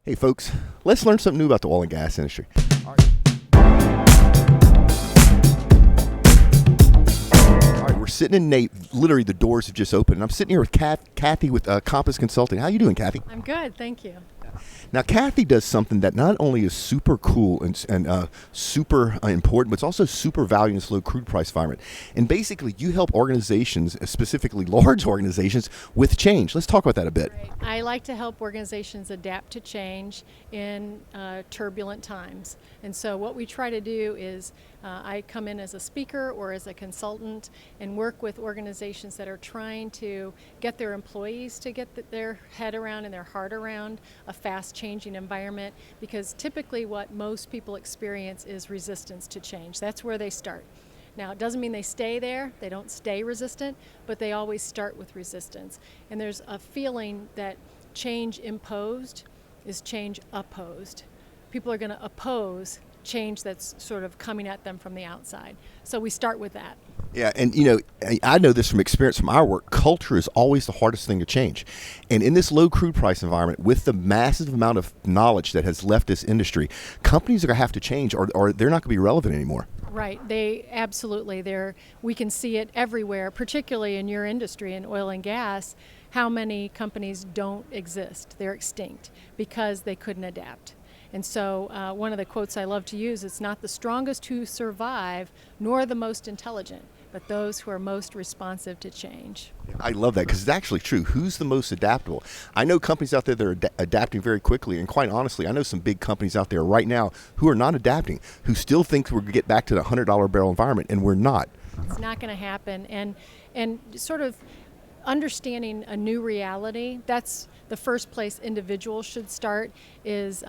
Hey folks, let's learn something new about the oil and gas industry. All right, we're sitting in Nate. Literally, the doors have just opened. And I'm sitting here with Kathy with Compass Consulting. How you doing, Kathy? I'm good, thank you. Now, Kathy does something that not only is super cool and super important, but it's also super valued in this low crude price environment. And basically, you help organizations, specifically large organizations, with change. Let's talk about that a bit. Right. I like to help organizations adapt to change in turbulent times. And so what we try to do is I come in as a speaker or as a consultant and work with organizations that are trying to get their employees to get their head around and their heart around a fast changing environment, because typically what most people experience is resistance to change. That's where they start. Now, it doesn't mean they stay there, they don't stay resistant, but they always start with resistance. And there's a feeling that change imposed is change opposed. People are going to oppose change that's sort of coming at them from the outside. So we start with that. Yeah, and I know this from experience from our work. Culture is always the hardest thing to change. And in this low crude price environment, with the massive amount of knowledge that has left this industry, companies are going to have to change or they're not going to be relevant anymore. Right, they absolutely, we can see it everywhere, particularly in your industry, in oil and gas, how many companies don't exist. They're extinct because they couldn't adapt. And so one of the quotes I love to use, it's not the strongest who survive, nor the most intelligent, but those who are most responsive to change. I love that because it's actually true. Who's the most adaptable? I know companies out there that are adapting very quickly, and quite honestly, I know some big companies out there right now who are not adapting, who still think we're going to get back to the $100 barrel environment, and we're not. It's not going to happen. And sort of understanding a new reality, that's the first place individuals should start, is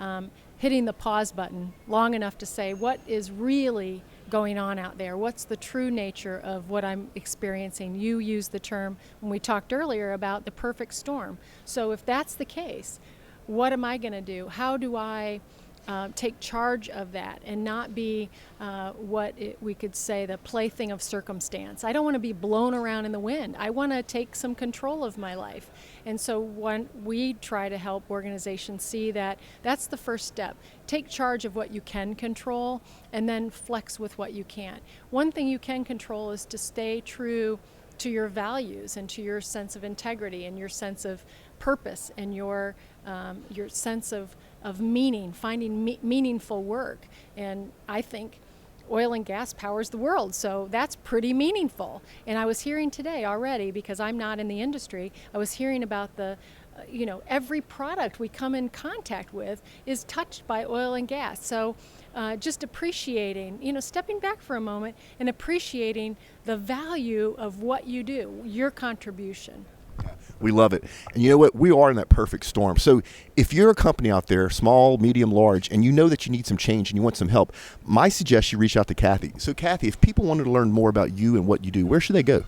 hitting the pause button long enough to say, what is really going on out there? What's the true nature of what I'm experiencing? You used the term when we talked earlier about the perfect storm. So if that's the case, what am I going to do? How do I take charge of that and not be we could say the plaything of circumstance? I don't want to be blown around in the wind. I want to take some control of my life. And so when we try to help organizations see that, that's the first step. Take charge of what you can control and then flex with what you can't. One thing you can control is to stay true to your values and to your sense of integrity and your sense of purpose and your sense of meaning, finding meaningful work. And I think oil and gas powers the world, so that's pretty meaningful. And I was hearing today already, because I'm not in the industry, I was hearing about every product we come in contact with is touched by oil and gas. So just appreciating, stepping back for a moment and appreciating the value of what you do, your contribution. We love it. And you know what? We are in that perfect storm. So if you're a company out there, small, medium, large, and you know that you need some change and you want some help, my suggestion, you reach out to Kathy. So Kathy, if people wanted to learn more about you and what you do, where should they go?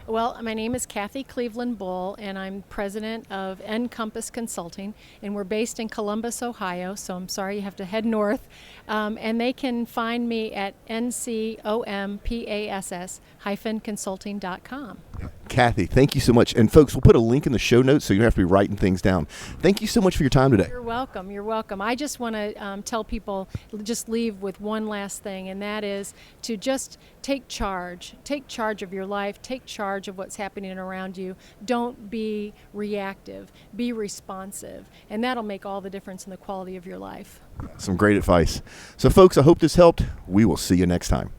Well, my name is Kathy Cleveland Bull, and I'm president of ncompass-consulting, and we're based in Columbus, Ohio, so I'm sorry you have to head north. And they can find me at ncompass-consulting.com. Kathy, thank you so much. And folks, we'll put a link in the show notes so you don't have to be writing things down. Thank you so much for your time today. You're welcome. You're welcome. I just want to tell people, just leave with one last thing, and that is to just take charge. Take charge of your life. Take charge of what's happening around you. Don't be reactive. Be responsive. And that'll make all the difference in the quality of your life. Some great advice. So folks, I hope this helped. We will see you next time.